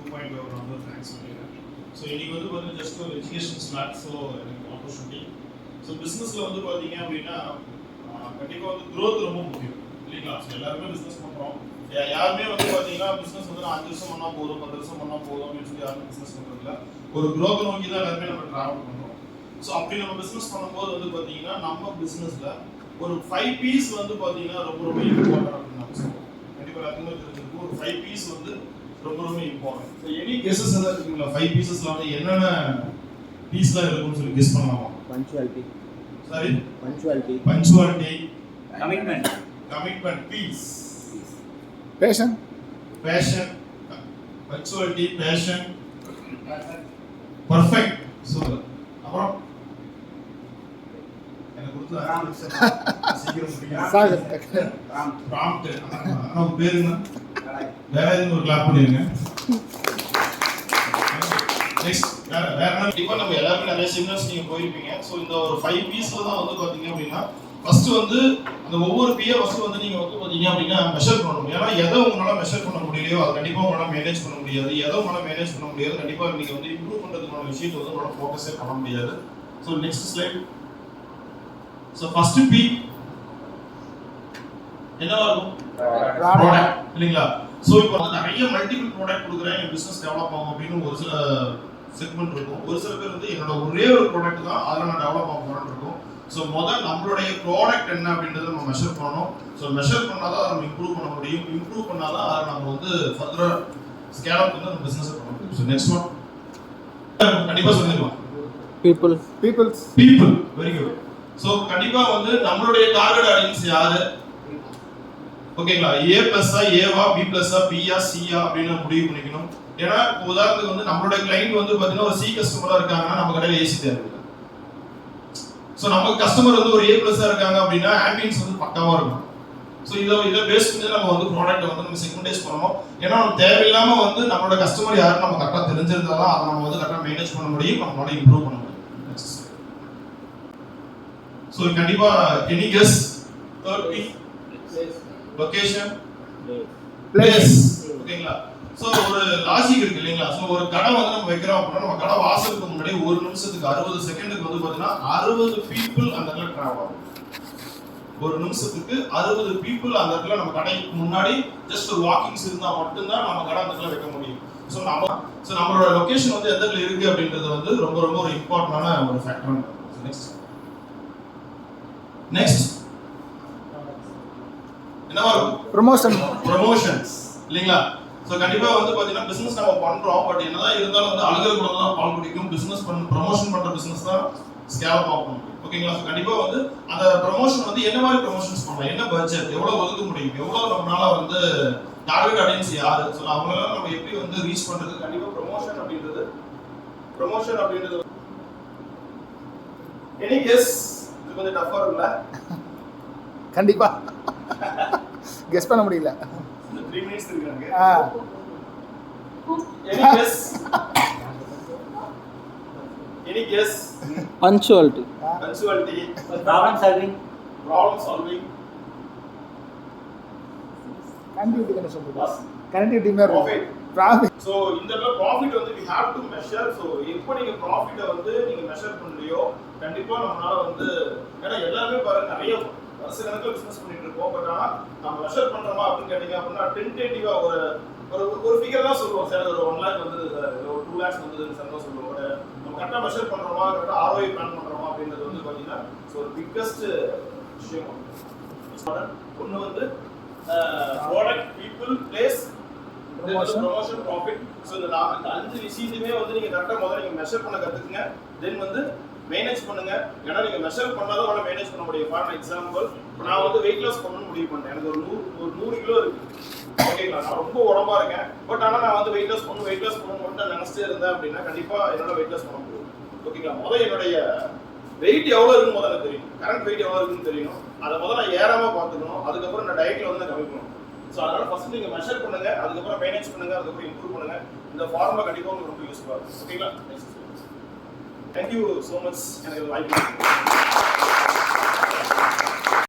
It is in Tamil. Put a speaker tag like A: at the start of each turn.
A: 2.0 ரொம்ப தேங்க்ஸ் சொல்லிடுறேன். ஸோ இன்னைக்கு வந்து பார்த்தீங்கன்னா ஜஸ்ட் ஒரு எஜுகேஷன் ஸ்லாட். ஸோ எனக்கு ஆப்பர்ச்சுனிட்டி. ஸோ பிஸ்னஸில் வந்து பார்த்தீங்க அப்படின்னா கண்டிப்பாக வந்து க்ரோத் ரொம்ப முக்கியம் இல்லைங்களா? ஸோ எல்லாருமே பிஸ்னஸ் பண்ணுறோம். யாருமே வந்து பார்த்தீங்கன்னா பிஸ்னஸ் வந்து 5 வருஷம் பண்ணால் போதும் 10 வருஷம் பண்ணால் போதும் அப்படின்னு சொல்லி யாருமே பிஸ்னஸ் பண்ணுறதில்ல. ஒரு க்ரோத் நோக்கி தான் எல்லாருமே நம்ம ட்ராவல் பண்ணுறோம். ஸோ அப்படி நம்ம பிஸ்னஸ் பண்ணும்போது வந்து பார்த்தீங்கன்னா நம்ம பிஸ்னஸில் ஒரு 5 பீஸ் வந்து பார்த்தீங்கன்னா ரொம்ப ரொம்ப இம்பார்ட்டன்ட் அப்படின்னு நம்ம சொல்லுவோம். கண்டிப்பாக எல்லாத்துக்குமே தெரிஞ்சிருக்கும். ஒரு 5 பீஸ் வந்து ரொம்ப ரொம்ப இம்பார்ட்டன்ட். ஸோ எனி கெஸஸ் எதாவது இருக்குங்களா? 5 பீசஸ்ல வந்து என்னென்ன பீஸ்லாம் இருக்கும்னு சொல்லி கெஸ் பண்ணலாமா?
B: Punctuality.
A: Sorry,
B: punctuality,
A: commitment, peace,
B: passion,
A: punctuality, passion, perfect. Super. அப்புறம் எனக்கு கொடுத்து ப்ராம்ப்ட். அவங்க பேருங்க வேற எதுவும் ஒரு கிளாப் பண்ணிருங்க. நெக்ஸ்ட் வேற கண்டிப்பா நம்ம எல்லாருமே நிறைய செமினார்ஸ் நீங்க போயிருப்பீங்க. ஸோ இந்த ஒரு 5 பீஸ்ல தான் வந்து பாத்தீங்க அப்படின்னா ஃபர்ஸ்ட் வந்து அந்த ஒவ்வொரு பிஏ ஃபர்ஸ்ட் வந்து நீங்க வந்து பாத்தீங்க அப்படின்னா மெஷர் பண்ணணும். ஏன்னா எதை உங்களால மெஷர் பண்ண முடியலையோ அது கண்டிப்பா உங்களால மேனேஜ் பண்ண முடியாது. எதை உங்களால மேனேஜ் பண்ண முடியாது கண்டிப்பா நீங்க வந்து இம்ப்ரூவ் பண்றதுக்கான விஷயத்தை வந்து உங்களால ஃபோக்கஸே பண்ண முடியாது. So next slide. So first P என்னவா இருக்கும்? ப்ராடக்ட் இல்லைங்களா? ஸோ இப்போ வந்து நிறைய மல்டிபிள் ப்ராடக்ட் கொடுக்குறேன் என் பிஸ்னஸ் டெவலப் ஆகும் அப்படின்னு ஒரு சில செக்மெண்ட் இருக்கும். ஒரு சில பேர் வந்து என்னோட ஒரே ஒரு ப்ராடக்ட் தான் அதில் நான் டெவலப் ஆக போறேன்னு இருக்கும். ஸோ முதல் நம்மளுடைய ப்ராடக்ட் என்ன அப்படின்றத நம்ம மெஷர் பண்ணணும். ஸோ மெஷர் பண்ணால் தான் நம்ம இம்ப்ரூவ் பண்ண முடியும். இம்ப்ரூவ் பண்ணால் தான் அதை நம்ம வந்து ஃபர்தராக ஸ்கேல் அப் வந்து நம்ம பிஸ்னஸ் பண்ண முடியும். ஸோ நெக்ஸ்ட் ஒன் கண்டிப்பாக சொல்லிடலாம். People very good. ஸோ கண்டிப்பாக வந்து நம்மளுடைய டார்கெட் ஆடியன்ஸ் யாரு? ஓகேங்களா? ஏ பிளஸ்ஸா, ஏவா, பி பிளஸ்ஸா, பியா, சியா அப்படின்னு முடிவு பண்ணிக்கணும். ஏன்னா உதாரணத்துக்கு வந்து நம்மளோட கிளைண்ட் வந்து பாத்தீங்கன்னா ஒரு சி கஸ்டமரா இருக்காங்கன்னா நம்ம கடையில ஏசி தேவை. ஸோ நம்ம கஸ்டமர் வந்து ஒரு ஏ பிளஸ்ஸா இருக்காங்க அப்படின்னா ஆம்பியன்ஸ் வந்து பக்காவா இருக்கும். ஸோ இதை பேஸ் பண்ணி நம்ம வந்து ப்ராடக்ட் வந்து நம்ம செக்மெண்டைஸ் பண்ணணும். ஏன்னா நம்ம தேவையில்லாம வந்து நம்மளோட கஸ்டமர் யாருன்னு நம்ம கரெக்டாக தெரிஞ்சிருந்தா தான் அதை நம்ம வந்து கரெக்டாக மேனேஜ் பண்ண முடியும், நம்மளால இம்ப்ரூவ் பண்ண முடியும். ஸோ கண்டிப்பா any guess? Third P location, place. ஓகேங்களா? சோ ஒரு லாஜிக் இருக்கு இல்லைங்களா? சோ ஒரு கடை வந்து நம்ம வைக்கிறோம் அப்படின்னா நம்ம கடை வாசலுக்கு முன்னாடி ஒரு நிமிஷத்துக்கு 60 செகண்டுக்கு வந்து பாத்தீங்கன்னா 60 பீப்புள் அந்த இடத்துல டிராவல் ஆகும். ஒரு நிமிஷத்துக்கு 60 பீப்புள் அந்த இடத்துல நம்ம கடைக்கு முன்னாடி ஜஸ்ட் ஒரு வாக்கிங்ஸ் இருந்தா மட்டும்தான் நம்ம கடை அந்த இடத்துல வைக்க முடியும். சோ நம்மளோட லொகேஷன் வந்து எந்த இடத்துல இருக்கு அப்படின்றது வந்து ரொம்ப ரொம்ப ஒரு இம்பார்ட்டன்டான ஒரு ஃபேக்டர். நெக்ஸ்ட் என்னவா இருக்கும்? ப்ரமோஷன்ஸ் இல்லீங்களா? சோ கண்டிப்பா வந்து பாத்தீங்கன்னா பிசினஸ் நம்ம பண்றோம். பட் என்னதான் இருந்தாலும் வந்து அழுகல் கூட தான் பால் குடிக்கும். பிசினஸ் ப்ரமோஷன் பண்ற பிசினஸ் தான் ஸ்கேல் அப் ஆகும். ஓகேங்களா? சோ கண்டிப்பா வந்து அந்த ப்ரமோஷன் வந்து என்ன மாதிரி ப்ரமோஷன்ஸ் பண்ணலாம், என்ன பட்ஜெட், எவ்வளவு ஒதுக்க முடியும், எவ்வளவு நம்மளால வந்து டார்கெட் ஆடியன்ஸ் யாரு, சோ அவங்கள நம்ம எப்படி வந்து ரீச் பண்றது. கண்டிப்பா ப்ரமோஷன் அப்படின்றது எனி கெஸ்? இது கொஞ்சம் டஃபா இருக்குல்ல?
B: கண்டிப்பா கெஸ் பண்ண முடியல.
A: 3 மினிட்ஸ் இருக்காங்க. Any guess?
B: Punctuality,
A: problem solving,
B: connectivity என்ன சொல்றது? கனெக்டிவிட்டி மேல ப்ராஃபிட்.
A: சோ இந்த ப்ராஃபிட் வந்து we have to measure. So எப்போ நீங்க ப்ராஃபிட்ட வந்து நீங்க மெஷர் பண்ணலையோ கண்டிப்பா நம்மளால வந்து, ஏன்னா எல்லாமே பாருங்க நிறைய வருஷக்கணக்கில் பிசினஸ் பண்ணிட்டு இருக்கோம். பட் ஆனா நம்ம மெஷர் பண்றோமா அப்படின்னு கேட்டீங்க அப்படின்னா டென்டேட்டிவா ஒரு ஒரு ஃபிகர் தான் சொல்லுவோம். சார் ஒரு 1 லேக் வந்து சார் ஒரு 2 லேக்ஸ் வந்து சார் தான் சொல்லுவோம். பட் நம்ம கரெக்டாக மெஷர் பண்றோமா, கரெக்டாக ஆர்ஓஐ பிளான் பண்றோமா அப்படின்றது வந்து பாத்தீங்கன்னா ஒரு பிக்கஸ்ட் விஷயம். ஒன்று வந்து product, people, place, promotion, profit. So இந்த 5 விஷயத்தையுமே வந்து நீங்க கரெக்டாக முதல்ல நீங்க மெஷர் பண்ண கத்துக்குங்க. தென் வந்து மேனேஜ் பண்ணுங்க. ஏன்னா நீங்க மெஷர் பண்ணாதான் உங்களால மேனேஜ் பண்ண முடியும். ஃபார் எக்ஸாம்பிள் நான் வந்து வெயிட் லாஸ் பண்ணணும்னு முடிவு பண்ணேன். எனக்கு ஒரு 100 கிலோ இருக்கு. ஓகேங்களா? நான் ரொம்ப உடம்பா இருக்கேன். பட் ஆனா நான் வந்து வெயிட் லாஸ் பண்ணணும் நான் நினைச்சிட்டே இருந்தேன் அப்படின்னா கண்டிப்பா என்னால வெயிட் லாஸ் பண்ண முடியும். ஓகேங்களா? முதல்ல என்னுடைய வெயிட் எவ்வளவு இருக்குன்னு முதல்ல தெரியும். கரண்ட் வெயிட் எவ்வளவு இருக்குன்னு தெரியும். அதை முதல்ல நான் ஏறாம பாத்துக்கணும். அதுக்கப்புறம் நான் டயட்ல வந்து கம்மி பண்ணணும். ஸோ அதனால ஃபர்ஸ்ட் நீங்க மெஷர் பண்ணுங்க, அதுக்கப்புறம் மேனேஜ் பண்ணுங்க, அதுக்கப்புறம் இம்ப்ரூவ் பண்ணுங்க. இந்த ஃபார்முலா கண்டிப்பா உங்களுக்கு ரொம்ப யூஸ்ஃபுல்லா இருக்கும். ஓகேங்களா? Thank you so much. எனக்கு வாய்ப்பு